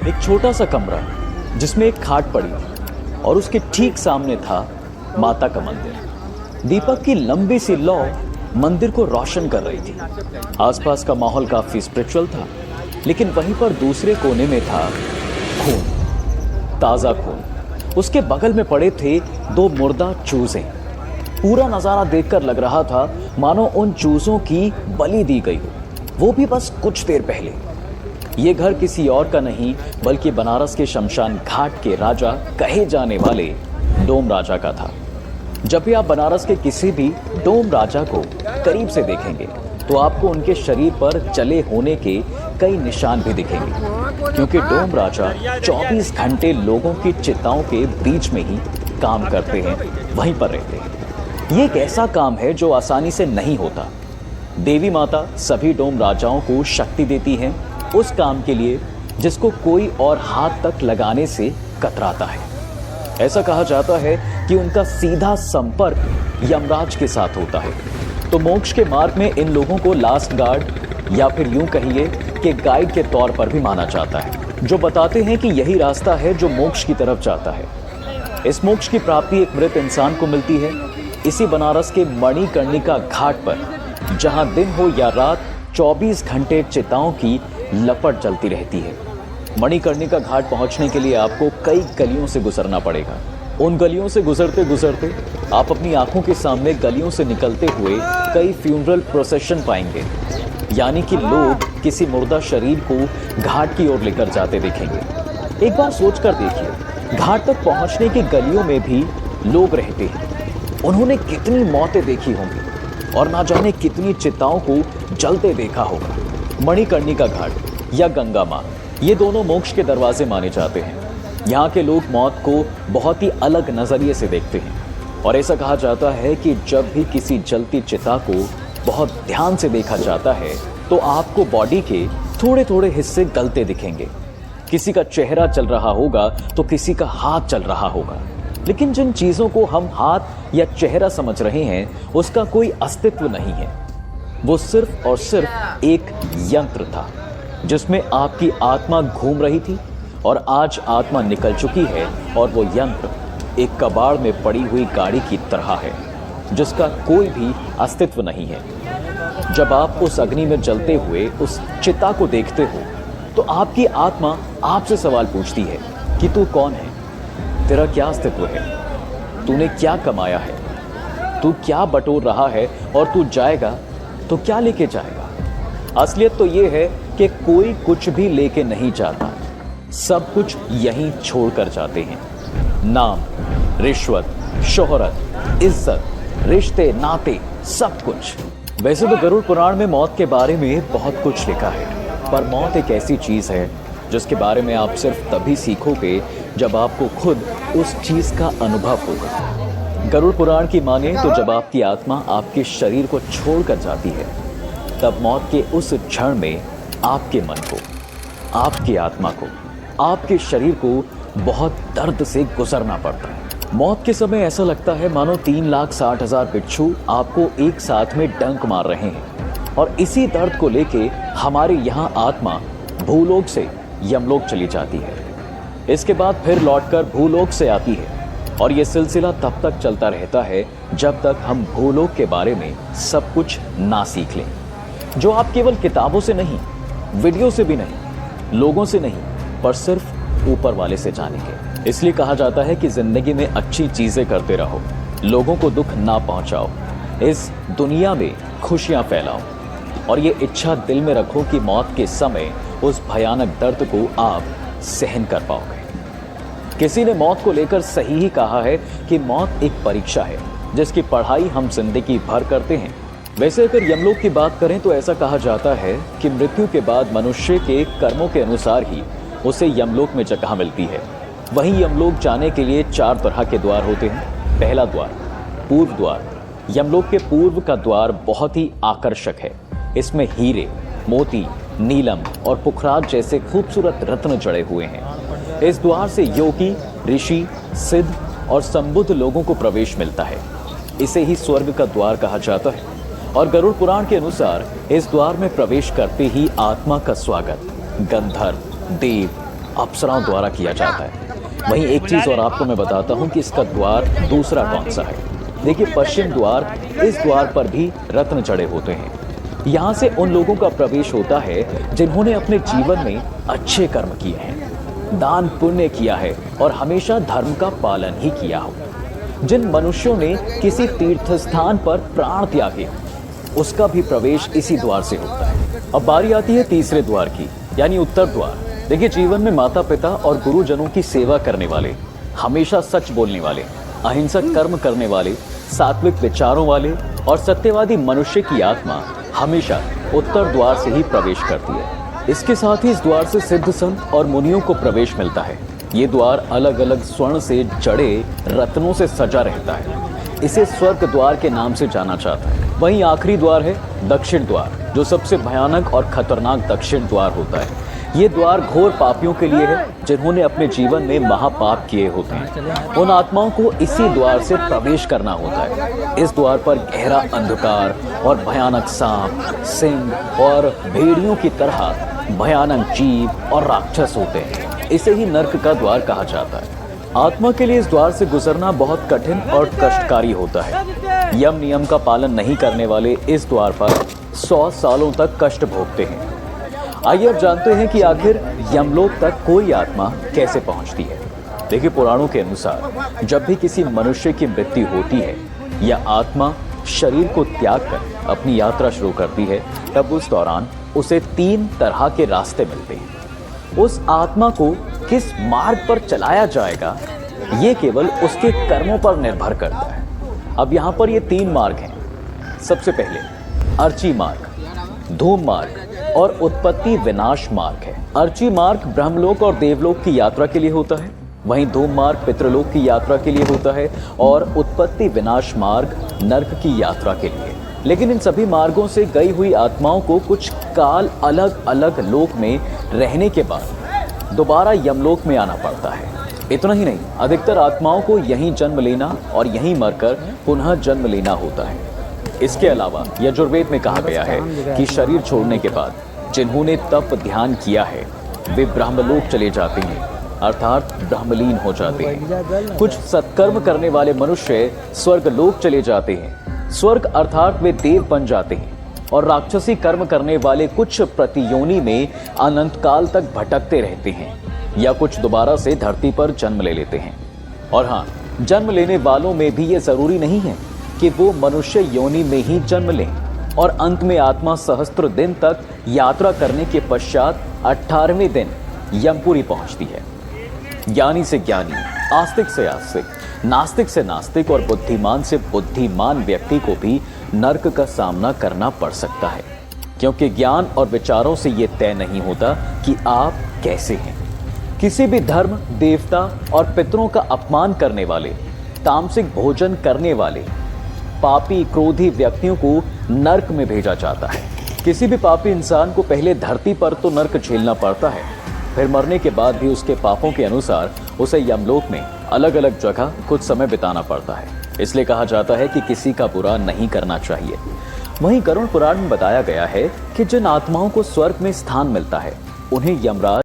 एक छोटा सा कमरा जिसमें एक खाट पड़ी थी और उसके ठीक सामने था माता का मंदिर। दीपक की लंबी सी लौ मंदिर को रोशन कर रही थी। आसपास का माहौल काफी स्पिरिचुअल था, लेकिन वहीं पर दूसरे कोने में था खून, ताजा खून। उसके बगल में पड़े थे दो मुर्दा चूजे। पूरा नजारा देखकर लग रहा था मानो उन चूजों की बलि दी गई हो, वो भी बस कुछ देर पहले। ये घर किसी और का नहीं बल्कि बनारस के शमशान घाट के राजा कहे जाने वाले डोम राजा का था। जब भी आप बनारस के किसी भी डोम राजा को करीब से देखेंगे तो आपको उनके शरीर पर जले होने के कई निशान भी दिखेंगे, क्योंकि डोम राजा 24 घंटे लोगों की चिताओं के बीच में ही काम करते हैं, वहीं पर रहते हैं। ये एक ऐसा काम है जो आसानी से नहीं होता। देवी माता सभी डोम राजाओं को शक्ति देती हैं उस काम के लिए जिसको कोई और हाथ तक लगाने से कतराता है। ऐसा कहा जाता है कि उनका सीधा संपर्क यमराज के साथ होता है। तो मोक्ष के मार्ग में इन लोगों को लास्ट गार्ड या फिर यूं कहिए कि गाइड के तौर पर भी माना जाता है, जो बताते हैं कि यही रास्ता है जो मोक्ष की तरफ जाता है। इस मोक्ष की प्राप्ति एक मृत इंसान को मिलती है इसी बनारस के मणिकर्णिका घाट पर, जहां दिन हो या रात 24 घंटे चिताओं की लपट चलती रहती है। मणिकर्णिका घाट पहुंचने के लिए आपको कई गलियों से गुजरना पड़ेगा। उन गलियों से गुजरते गुजरते आप अपनी आंखों के सामने गलियों से निकलते हुए कई फ्यूनरल प्रोसेशन पाएंगे, यानी कि लोग किसी मुर्दा शरीर को घाट की ओर लेकर जाते देखेंगे। एक बार सोचकर देखिए, घाट तक पहुंचने की गलियों में भी लोग रहते हैं। उन्होंने कितनी मौतें देखी होंगी और ना जाने कितनी चिताओं को जलते देखा होगा। मणिकर्णिका घाट या गंगा माँ, ये दोनों मोक्ष के दरवाजे माने जाते हैं। यहाँ के लोग मौत को बहुत ही अलग नजरिए से देखते हैं और ऐसा कहा जाता है कि जब भी किसी जलती चिता को बहुत ध्यान से देखा जाता है तो आपको बॉडी के थोड़े थोड़े हिस्से गलते दिखेंगे। किसी का चेहरा चल रहा होगा तो किसी का हाथ चल रहा होगा, लेकिन जिन चीजों को हम हाथ या चेहरा समझ रहे हैं उसका कोई अस्तित्व नहीं है। वो सिर्फ और सिर्फ एक यंत्र था जिसमें आपकी आत्मा घूम रही थी और आज आत्मा निकल चुकी है और वो यंत्र एक कबाड़ में पड़ी हुई गाड़ी की तरह है जिसका कोई भी अस्तित्व नहीं है। जब आप उस अग्नि में जलते हुए उस चिता को देखते हो तो आपकी आत्मा आपसे सवाल पूछती है कि तू कौन है, तेरा क्या अस्तित्व है, तूने क्या कमाया है, तू क्या बटोर रहा है और तू जाएगा तो क्या लेके जाएगा। असलियत तो ये है कि कोई कुछ भी लेके नहीं जाता, सब कुछ यहीं छोड़ कर जाते हैं। नाम, रिश्वत, शोहरत, इज्जत, रिश्ते, नाते, सब कुछ। वैसे तो गरुड़ पुराण में मौत के बारे में बहुत कुछ लिखा है, पर मौत एक ऐसी चीज है जिसके बारे में आप सिर्फ तभी सीखोगे जब आपको खुद उस चीज का अनुभव होगा। गरुड़ पुराण की माने तो जब आपकी आत्मा आपके शरीर को छोड़कर जाती है तब मौत के उस क्षण में आपके मन को, आपकी आत्मा को, आपके शरीर को बहुत दर्द से गुजरना पड़ता है। मौत के समय ऐसा लगता है मानो 3,60,000 बिच्छू आपको एक साथ में डंक मार रहे हैं और इसी दर्द को लेके हमारे यहाँ आत्मा भूलोक से यमलोक चली जाती है। इसके बाद फिर लौटकर भूलोक से आती है और ये सिलसिला तब तक चलता रहता है जब तक हम भूलोक के बारे में सब कुछ ना सीख लें, जो आप केवल किताबों से नहीं, वीडियो से भी नहीं, लोगों से नहीं, पर सिर्फ ऊपर वाले से जानेंगे। इसलिए कहा जाता है कि जिंदगी में अच्छी चीजें करते रहो, लोगों को दुख ना पहुंचाओ, इस दुनिया में खुशियां फैलाओ और ये इच्छा दिल में रखो कि मौत के समय उस भयानक दर्द को आप सहन कर पाओगे। किसी ने मौत को लेकर सही ही कहा है कि मौत एक परीक्षा है जिसकी पढ़ाई हम जिंदगी भर करते हैं। वैसे अगर यमलोक की बात करें तो ऐसा कहा जाता है कि मृत्यु के बाद मनुष्य के कर्मों के अनुसार ही उसे यमलोक में जगह मिलती है। वहीं यमलोक जाने के लिए 4 तरह के द्वार होते हैं। पहला द्वार, पूर्व द्वार। यमलोक के पूर्व का द्वार बहुत ही आकर्षक है। इसमें हीरे, मोती, नीलम और पुखराज जैसे खूबसूरत रत्न जड़े हुए हैं। इस द्वार से योगी, ऋषि, सिद्ध और संबुद्ध लोगों को प्रवेश मिलता है। इसे ही स्वर्ग का द्वार कहा जाता है और गरुड़ पुराण के अनुसार इस द्वार में प्रवेश करते ही आत्मा का स्वागत गंधर्व, देव, अप्सराओं द्वारा किया जाता है। वहीं एक चीज और आपको मैं बताता हूं कि इसका द्वार दूसरा कौन सा है। देखिए पश्चिम द्वार, इस द्वार पर भी रत्न चढ़े होते हैं। यहाँ से उन लोगों का प्रवेश होता है जिन्होंने अपने जीवन में अच्छे कर्म किए हैं, दान पुण्य किया है और हमेशा धर्म का पालन ही किया हो। जिन मनुष्यों ने किसी तीर्थ स्थान पर प्राण त्यागे, उसका भी प्रवेश इसी द्वार से होता है। अब बारी आती है तीसरे द्वार की, यानी उत्तर द्वार। देखिए जीवन में माता पिता और गुरुजनों की सेवा करने वाले, हमेशा सच बोलने वाले, अहिंसक कर्म करने वाले, सात्विक विचारों वाले और सत्यवादी मनुष्य की आत्मा हमेशा उत्तर द्वार से ही प्रवेश करती है। इसके साथ ही इस द्वार से सिद्ध संत और मुनियों को प्रवेश मिलता है। ये द्वार अलग अलग स्वर्ण से जड़े रत्नों से सजा रहता है। इसे स्वर्ग द्वार के नाम से जाना जाता है। वहीं आखिरी द्वार है दक्षिण द्वार, जो सबसे भयानक और खतरनाक दक्षिण द्वार होता है। ये द्वार घोर पापियों के लिए है, जिन्होंने अपने जीवन में महापाप किए होते हैं। उन आत्माओं को इसी द्वार से प्रवेश करना होता है। इस द्वार पर गहरा अंधकार और भयानक सांप, सिंह और भेड़ियों की तरह भयानक जीव और राक्षस होते हैं। इसे ही नर्क का द्वार कहा जाता है। आत्मा के लिए इस द्वार से गुजरना बहुत कठिन और कष्टकारी होता है। यम नियम का पालन नहीं करने वाले इस द्वार पर 100 सालों तक कष्ट भोगते हैं। आइए अब जानते हैं कि आखिर यमलोक तक कोई आत्मा कैसे पहुंचती है। देखिए पुराणों के अनुसार जब भी किसी मनुष्य की मृत्यु होती है या आत्मा शरीर को त्याग कर अपनी यात्रा शुरू करती है, तब उस दौरान उसे 3 तरह के रास्ते मिलते हैं। उस आत्मा को किस मार्ग पर चलाया जाएगा, ये केवल उसके कर्मों पर निर्भर करता है। अब यहाँ पर ये 3 मार्ग हैं। सबसे पहले अर्ची मार्ग, धूम मार्ग और उत्पत्ति विनाश मार्ग है। अर्ची मार्ग ब्रह्मलोक और देवलोक की यात्रा के लिए होता है, वहीं धूम मार्ग पितृलोक की यात्रा के लिए होता है और उत्पत्ति विनाश मार्ग नर्क की यात्रा के लिए। लेकिन इन सभी मार्गों से गई हुई आत्माओं को कुछ काल अलग अलग लोक में रहने के बाद दोबारा यमलोक में आना पड़ता है। इतना ही नहीं, अधिकतर आत्माओं को यहीं जन्म लेना और यहीं मरकर पुनः जन्म लेना होता है। इसके अलावा यजुर्वेद में कहा गया है कि शरीर छोड़ने के बाद जिन्होंने तप ध्यान किया है वे ब्रह्मलोक चले जाते हैं, अर्थात ब्रह्मलीन हो जाते हैं। कुछ सत्कर्म करने वाले मनुष्य स्वर्गलोक चले जाते हैं, स्वर्ग अर्थात वे देव बन जाते हैं। और राक्षसी कर्म करने वाले कुछ प्रतियोनि में अनंत काल तक भटकते रहते हैं या कुछ दोबारा से धरती पर जन्म ले लेते हैं। और हाँ, जन्म लेने वालों में भी ये जरूरी नहीं है कि वो मनुष्य योनि में ही जन्म लें और अंत में आत्मा सहस्त्र दिन तक यात्रा करने के पश्चात 18वें दिन यमपुरी पहुंचती है। ज्ञानी से ज्ञानी, आस्तिक से आस्तिक, नास्तिक से नास्तिक और बुद्धिमान से बुद्धिमान व्यक्ति को भी नर्क का सामना करना पड़ सकता है, क्योंकि ज्ञान और विचारों से ये तय नहीं होता कि आप कैसे हैं। किसी भी धर्म, देवता और पितरों का अपमान करने वाले, तामसिक भोजन करने वाले पापी क्रोधी व्यक्तियों को नर्क में भेजा जाता है। किसी भी पापी इंसान को पहले धरती पर तो नर्क झेलना पड़ता है, फिर मरने के बाद भी उसके पापों के अनुसार उसे यमलोक में अलग अलग जगह कुछ समय बिताना पड़ता है। इसलिए कहा जाता है कि किसी का बुरा नहीं करना चाहिए। वहीं गरुड़ पुराण में बताया गया है कि जिन आत्माओं को स्वर्ग में स्थान मिलता है उन्हें यमराज